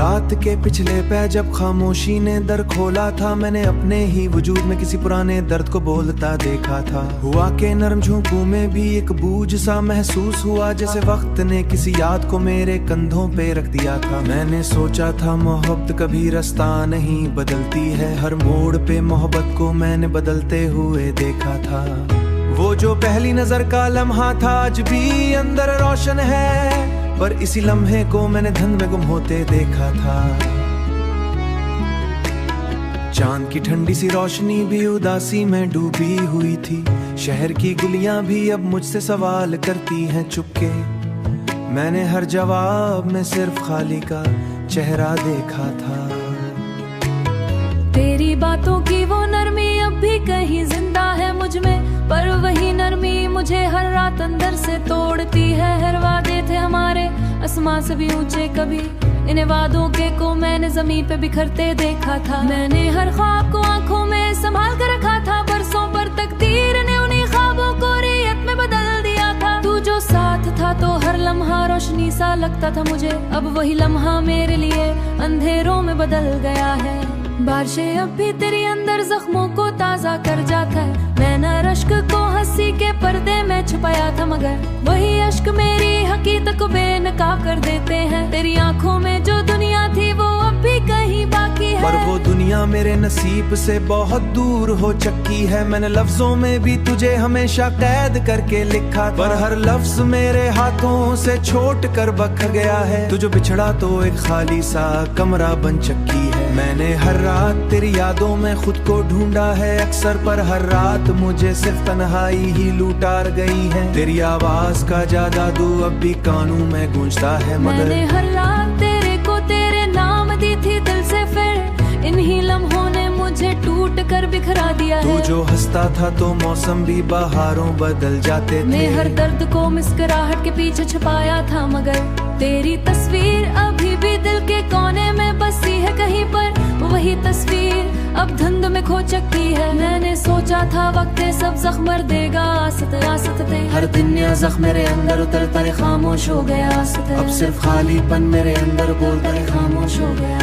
रात के पिछले पे जब खामोशी ने दर खोला था, मैंने अपने ही वजूद में किसी पुराने दर्द को बोलता देखा था। हुआ के नरम झोंकों में भी एक बूझ सा महसूस हुआ, जैसे वक्त ने किसी याद को मेरे कंधों पे रख दिया था। मैंने सोचा था मोहब्बत कभी रास्ता नहीं बदलती है, हर मोड़ पे मोहब्बत को मैंने बदलते हुए देखा था। वो जो पहली नजर का लम्हा था आज भी अंदर रोशन है, पर इसी लम्हे को मैंने धुंध में गुम होते देखा था। चांद की ठंडी सी रोशनी भी उदासी में डूबी हुई थी, शहर की गलियां भी अब मुझसे सवाल करती हैं चुपके। मैंने हर जवाब में सिर्फ खाली का चेहरा देखा था। तेरी बातों की वो नरमी अब भी कहीं जिंदा है मुझ में, पर वही नरमी मुझे हर रात अंदर से तोड़ती है। हर वादे थे हमारे आसमां से भी ऊंचे, कभी इन वादों के को मैंने जमीन पे बिखरते देखा था। मैंने हर ख्वाब को आंखों में संभाल कर रखा था, बरसों पर तकदीर ने उन्हीं ख्वाबों को रियत में बदल दिया था। तू जो साथ था तो हर लम्हा रोशनी सा लगता था मुझे, अब वही लम्हा मेरे लिए अंधेरों में बदल गया है। बारिशें अब भी तेरे अंदर जख्मों को ताजा कर जाता है। मैंने अश्क को हंसी के पर्दे में छुपाया था, मगर वही अश्क मेरी हकीकत को बेनकाब कर देते हैं। तेरी आंखों में जो दुनिया थी वो अब भी कहीं बाकी है, पर वो दुनिया मेरे नसीब से बहुत दूर हो चुकी है। मैंने लफ्जों में भी तुझे हमेशा कैद करके लिखा, पर हर लफ्ज मेरे हाथों से छोट कर बख गया है। तुझे बिछड़ा तो एक खाली सा कमरा बन चुकी है। मैंने हर रात तेरी यादों में खुद को ढूंढा है अक्सर, पर हर रात मुझे सिर्फ तन्हाई ही लूटार गई है। तेरी आवाज का जादू अब भी कानों में गूंजता है, मगर मैंने हर रात तेरे को तेरे नाम दी थी दिल से, फिर इन्हीं लम्हों ने मुझे टूट कर बिखरा दिया है। तू जो हंसता था तो मौसम भी बहारों बदल जाते थे। मैं हर दर्द को मुस्कुराहट के पीछे छुपाया था, मगर तेरी तस्वीर अभी भी दिल के कोने में बसी है कहीं पर। वही तस्वीर अब धुंध में खो चुकी है। मैंने सोचा था वक्त सब जख्म भर देगा, आसते हर दिन या जख्म मेरे अंदर उतरता है खामोश हो गया। अब सिर्फ खालीपन मेरे अंदर बोलता है खामोश हो गया।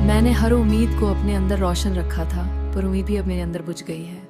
मैंने हर उम्मीद को अपने अंदर रोशन रखा था, पर उम्मीद भी अब मेरे अंदर बुझ गई है।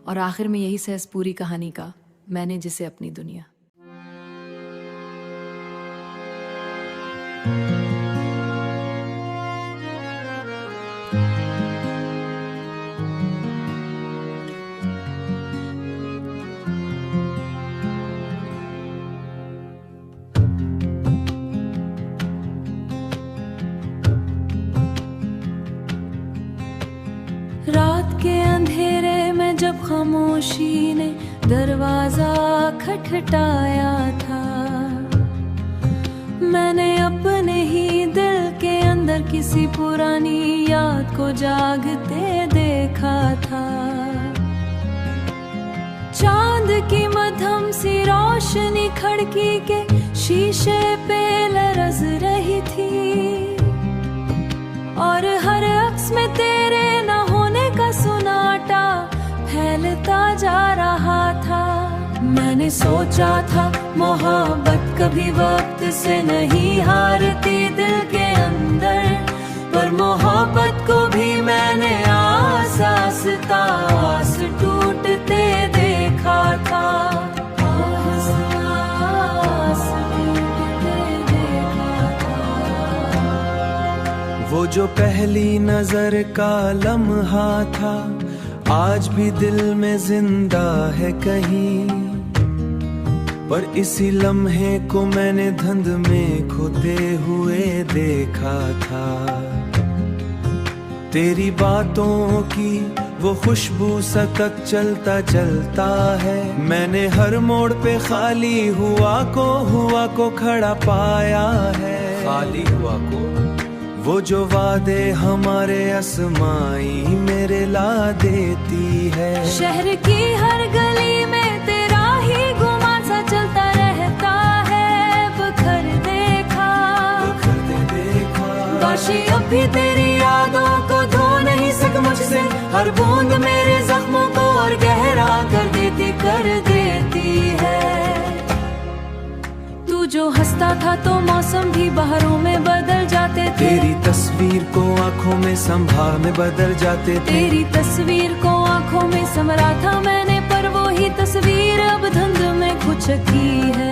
और आखिर में यही सहस पूरी कहानी का, मैंने जिसे अपनी दुनिया। रात के अंधेरे में जब खामोशी ने दरवाजा खटखटाया था, मैंने अपने ही दिल के अंदर किसी पुरानी याद को जागते देखा था। चांद की मध्यम सी रोशनी खिड़की के शीशे पे लरज रही थी, और हर अक्स में तेरे न होने का सुनाटा फैलता जा रहा था। मैंने सोचा था मोहब्बत कभी वक्त से नहीं हारती दिल के अंदर, पर मोहब्बत को भी मैंने आस टूटते देखा था। वो जो पहली नजर का लम्हा था आज भी दिल में जिंदा है कहीं, पर इसी लम्हे को मैंने धुंध में खोते हुए देखा था। तेरी बातों की वो खुशबू सतत चलता चलता है। मैंने हर मोड़ पे खाली हुआ को खड़ा पाया है। खाली हुआ को वो जो वादे हमारे आसमाई मेरे ला देती है। शहर की हर गली में तेरा ही गुमा सा चलता रहता है। बखर देखा बाशी अब भी तेरी यादों को धो नहीं सक मुझसे। हर बूंद मेरे जख्मों को और गहरा कर देती है। तू जो हंसता रुकता था तो मौसम भी बहारों में बदल जाते थे। तेरी तस्वीर को आंखों में संभाल में बदल जाते थे। तेरी तस्वीर को आंखों में समरा था मैंने, पर वो ही तस्वीर अब धुंध में खो चुकी है।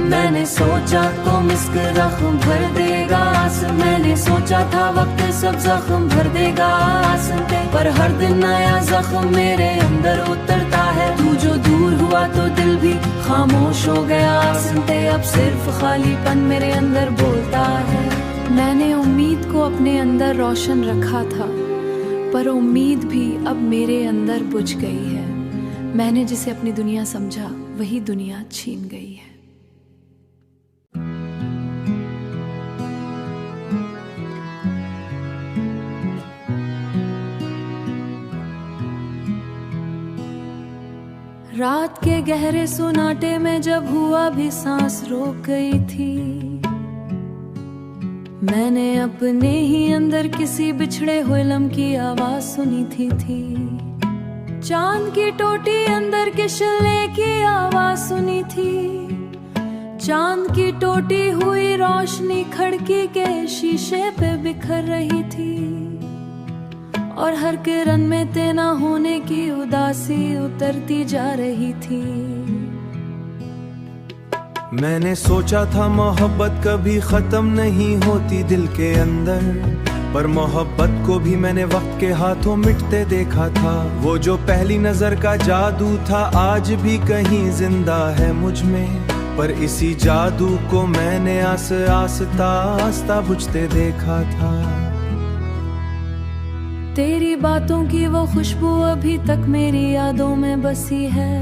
मैंने सोचा तो मिस्क जख्म भर देगा आंसू, मैंने सोचा था वक्त सब जख्म भर देगा आंसू, पर हर दिन नया जख्म मेरे अंदर उतरता है। तू जो दूर हुआ तो दिल भी खामोश हो गया सुनते, अब सिर्फ खालीपन मेरे अंदर बोलता है। मैंने उम्मीद को अपने अंदर रोशन रखा था, पर उम्मीद भी अब मेरे अंदर बुझ गई है। मैंने जिसे अपनी दुनिया समझा वही दुनिया छीन गई है। रात के गहरे सुनाटे में जब हुआ भी सांस रोक गई थी, मैंने अपने ही अंदर किसी बिछड़े हुए लम्हे की आवाज सुनी थी। चांद की टोटी अंदर किशले की आवाज सुनी थी। चांद की टोटी हुई रोशनी खिड़की के शीशे पे बिखर रही थी, और हर किरण में तेना होने की उदासी उतरती जा रही थी। मैंने सोचा था मोहब्बत कभी खत्म नहीं होती दिल के अंदर, पर मोहब्बत को भी मैंने वक्त के हाथों मिटते देखा था। वो जो पहली नजर का जादू था आज भी कहीं जिंदा है मुझ में, पर इसी जादू को मैंने आस्ता आस्ता बुझते देखा था। तेरी बातों की वो खुशबू अभी तक मेरी यादों में बसी है।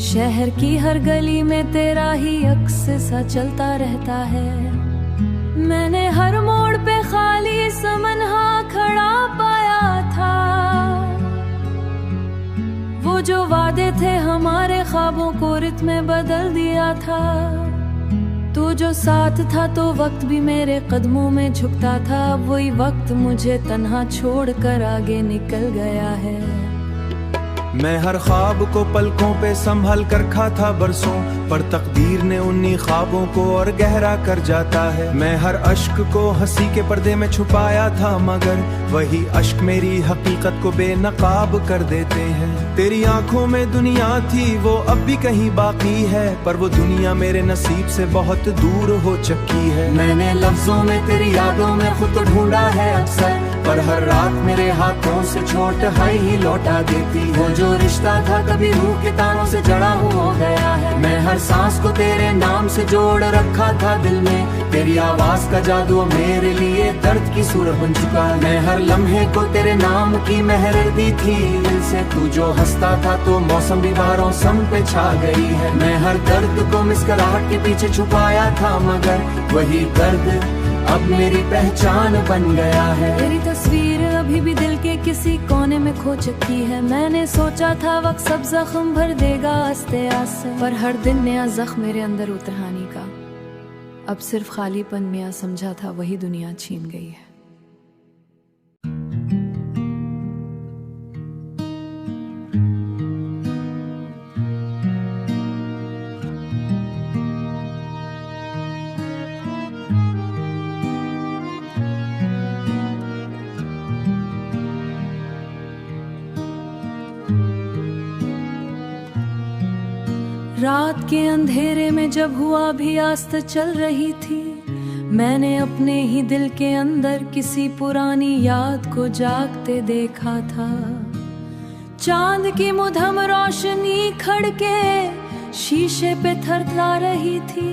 शहर की हर गली में तेरा ही अक्स सा चलता रहता है। मैंने हर मोड़ पे खाली समन्हा खड़ा पाया था। वो जो वादे थे हमारे ख्वाबों को रित में बदल दिया था। तू जो साथ था तो वक्त भी मेरे कदमों में झुकता था। वही वक्त मुझे तन्हा छोड़कर आगे निकल गया है। मैं हर ख्वाब को पलकों पे संभल कर रखा था बरसों, पर तकदीर ने उन्हीं ख्वाबों को और गहरा कर जाता है। मैं हर अश्क को हंसी के पर्दे में छुपाया था, मगर वही अश्क मेरी हकीकत को बेनकाब कर देते हैं। तेरी आंखों में दुनिया थी वो अब भी कहीं बाकी है, पर वो दुनिया मेरे नसीब से बहुत दूर हो चुकी है। मैंने लफ्जों में तेरी यादों में खुद को ढूंढा है अक्सर, पर हर रात मेरे हाथों से छोट हाई ही लौटा देती है। वो जो रिश्ता था कभी रूह के तारों से जड़ा हो गया है। मैं हर सांस को तेरे नाम से जोड़ रखा था दिल में। तेरी आवाज का जादू मेरे लिए दर्द की सूरत बन चुका है। मैं हर लम्हे को तेरे नाम की मेहर दी थी दिल से। तू जो हंसता था तो मौसम भी बारों सम पे छा गई है। मैं हर दर्द को मुस्कुराहट के पीछे छुपाया था, मगर वही दर्द अब मेरी पहचान बन गया है। तेरी तस्वीर अभी भी दिल के किसी कोने में खो चुकी है। मैंने सोचा था वक्त सब जख्म भर देगा आस्ते आस्ते, पर हर दिन नया जख्म मेरे अंदर उतरहानी का। अब सिर्फ खालीपन में समझा था वही दुनिया छीन गई है। रात के अंधेरे में जब हुआ भी आस्त चल रही थी, मैंने अपने ही दिल के अंदर किसी पुरानी याद को जागते देखा था। चांद की मुधम रोशनी खड़के शीशे पे थरथरा रही थी,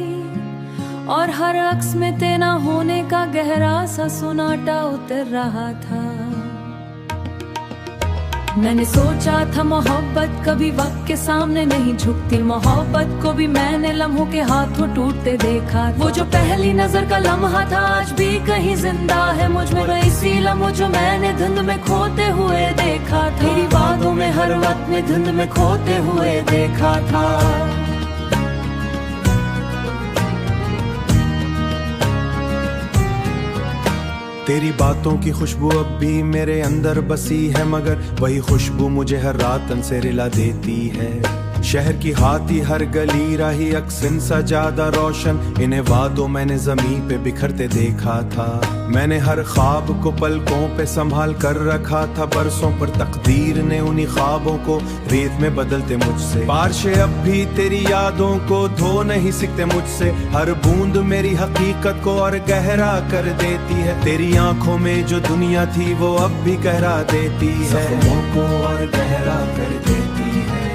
और हर अक्स में तेना होने का गहरा सा सुनाटा उतर रहा था। मैंने सोचा था मोहब्बत कभी वक्त के सामने नहीं झुकती। मोहब्बत को भी मैंने लम्हों के हाथों टूटते देखा। वो जो पहली नजर का लम्हा था आज भी कहीं जिंदा है मुझ में। इसी लम्हों जो मैंने धुंध में खोते हुए देखा था। तेरी बातों में हर वक्त में धुंध में खोते हुए देखा था। तेरी बातों की खुशबू अब भी मेरे अंदर बसी है, मगर वही खुशबू मुझे हर रात तन से रिला देती है। शहर की हाथी हर गली राही अक्सिन सा ज्यादा रोशन, इन्हें वादों मैंने जमीन पे बिखरते देखा था। मैंने हर ख्वाब को पलकों पे संभाल कर रखा था, बरसों पर तकदीर ने उन्हीं ख्वाबों को रेत में बदलते मुझसे। बारिशें अब भी तेरी यादों को धो नहीं सकते मुझसे, हर बूंद मेरी हकीकत को और गहरा कर देती है। तेरी आंखों में जो दुनिया थी वो अब भी गहरा देती है, जख्मों को और गहरा कर देती है।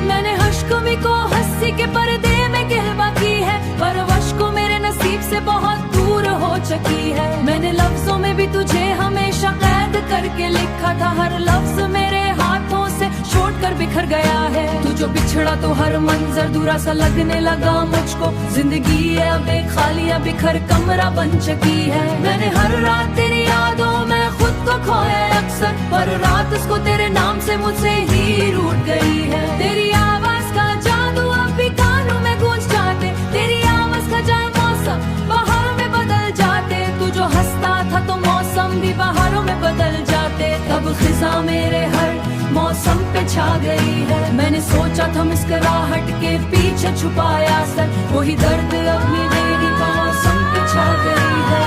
मैंने हश्कों को हंसी के पर्दे में कहवा की है, पर वश को मेरे नसीब से बहुत दूर हो चुकी है। मैंने लफ्जों में भी तुझे हमेशा कैद करके लिखा था, हर लफ्ज मेरे हाथों से छोड़ कर बिखर गया है। तू जो बिछड़ा तो हर मंजर दूरा सा लगने लगा मुझको, जिंदगी है अब एक खाली अब बिखर कमरा बन चुकी है। मैंने हर रात तेरी यादों में खुद को खोया अक्सर, पर रात उसको तेरे नाम से मुझसे ही रूठ गई है। तेरी आवाज का जादू अब भी कानों में गूंज जाते, तेरी आवाज का जाए मौसम बहारों में बदल जाते। तू जो हंसता था तो मौसम भी बहारों में बदल जाते, तब खिजा मेरे हर मौसम पे छा गई है। मैंने सोचा था मुस्कुराहट के पीछे छुपाया सर, वही दर्द अपनी मेरी मौसम पे छा गई है।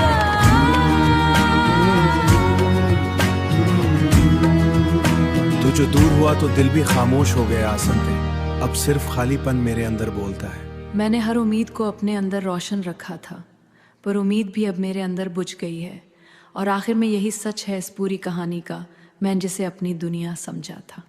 तू जो दूर हुआ तो दिल भी खामोश हो गया आसन पे, अब सिर्फ खालीपन मेरे अंदर बोलता है। मैंने हर उम्मीद को अपने अंदर रोशन रखा था, पर उम्मीद भी अब मेरे अंदर बुझ गई है। और आखिर में यही सच है इस पूरी कहानी का, मैं जिसे अपनी दुनिया समझा था।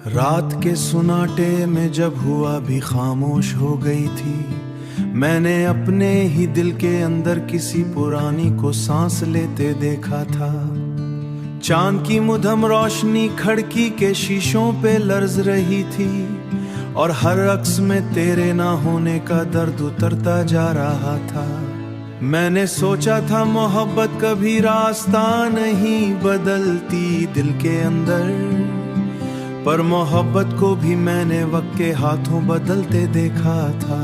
रात के सुनाटे में जब हुआ भी खामोश हो गई थी, मैंने अपने ही दिल के अंदर किसी पुरानी को सांस लेते देखा था। चांद की मुधम रोशनी खिड़की के शीशों पे लर्ज रही थी, और हर अक्स में तेरे ना होने का दर्द उतरता जा रहा था। मैंने सोचा था मोहब्बत कभी रास्ता नहीं बदलती दिल के अंदर, पर मोहब्बत को भी मैंने वक्त के हाथों बदलते देखा था।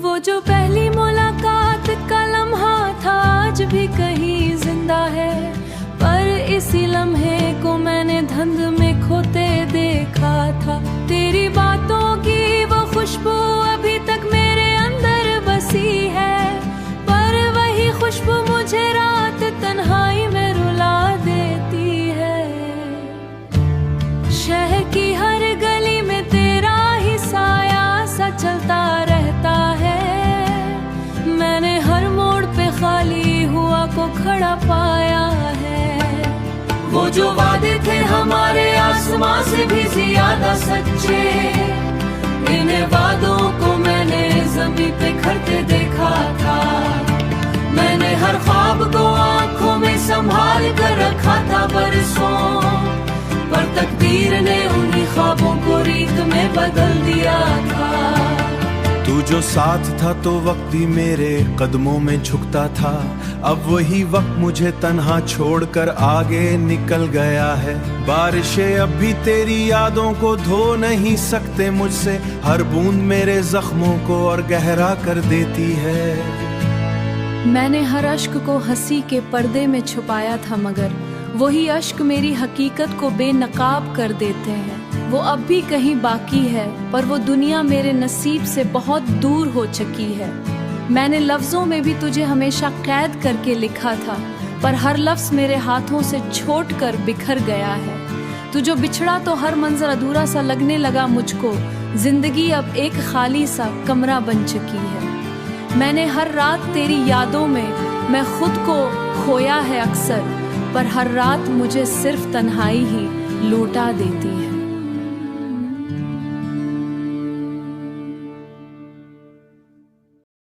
वो जो पहली मुलाकात का लम्हा था आज भी कहीं जिंदा है, पर इसी लम्हे को मैंने धुंध में खोते देखा था। तेरी बातों की वो खुशबू अभी तक मेरे अंदर बसी है, पर वही खुशबू मुझे रात तन्हाई में रुला देती है। शहर की हर गली में तेरा ही साया सा चलता रहता है, मैंने हर मोड़ पे खाली हुआ को खड़ा पाया है। वो जो वादे थे हमारे आसमां से भी ज्यादा सच्चे, इन्हें वादों को मैंने जमीन पे खड़ते देखा था। मैंने हर ख्वाब को आंखों में संभाल कर रखा था बरसों, पर तकदीर ने उन्हीं ख्वाबों को रीत में बदल दिया था। तू जो साथ था तो वक्त भी मेरे कदमों में झुकता था, अब वही वक्त मुझे तन्हा छोड़कर आगे निकल गया है। बारिशें अब भी तेरी यादों को धो नहीं सकते मुझसे, हर बूंद मेरे जख्मों को और गहरा कर देती है। मैंने हर अश्क को हंसी के पर्दे में छुपाया था, मगर वही अश्क मेरी हकीकत को बेनकाब कर देते हैं। वो अब भी कहीं बाकी है, पर वो दुनिया मेरे नसीब से बहुत दूर हो चुकी है। मैंने लफ्जों में भी तुझे हमेशा कैद करके लिखा था, पर हर लफ्ज मेरे हाथों से छोट कर बिखर गया है। तू जो बिछड़ा तो हर मंजर अधूरा सा लगने लगा मुझको, जिंदगी अब एक खाली सा कमरा बन चुकी है। मैंने हर रात तेरी यादों में मैं खुद को खोया है अक्सर, पर हर रात मुझे सिर्फ तन्हाई ही लौटा देती है।